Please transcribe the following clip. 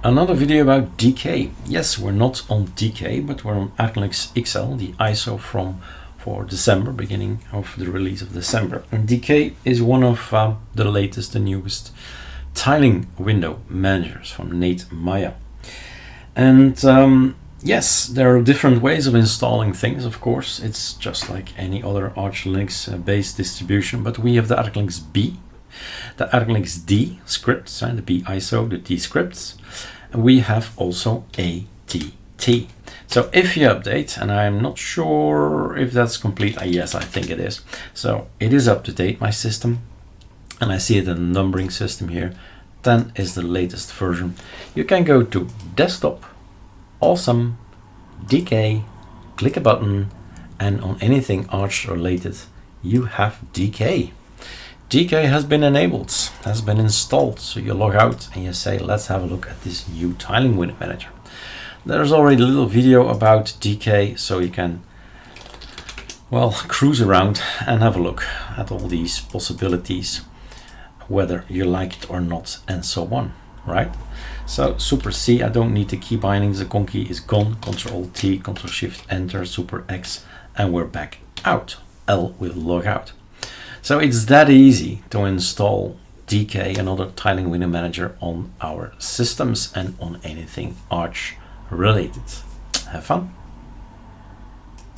Another video about DK. Yes, we're not on DK, but we're on ArcoLinux XL, the ISO for December, beginning of the release of December. And DK is one of the latest, the newest tiling window managers from Nate Maya. And yes, there are different ways of installing things, of course. It's just like any other ArchLinux based distribution, but we have the ArcoLinux B, the ArcoLinux D scripts, and the B ISO, the D scripts. And we have also ATT. So if you update, and I'm not sure if that's complete, yes, I think it is. So it is up to date, my system, and I see it in the numbering system here. 10 is the latest version. You can go to desktop, awesome, DK, click a button, and on anything Arch related, you have DK. DK has been enabled, has been installed. So you log out and you say, let's have a look at this new tiling window manager. There's already a little video about DK, so you can, well, cruise around and have a look at all these possibilities, whether you like it or not, and so on, right? So Super C, I don't need the key bindings, the con key is gone, Control T, Control Shift Enter, Super X, and we're back out. L will log out. So it's that easy to install DK, another tiling window manager, on our systems and on anything Arch related. Have fun.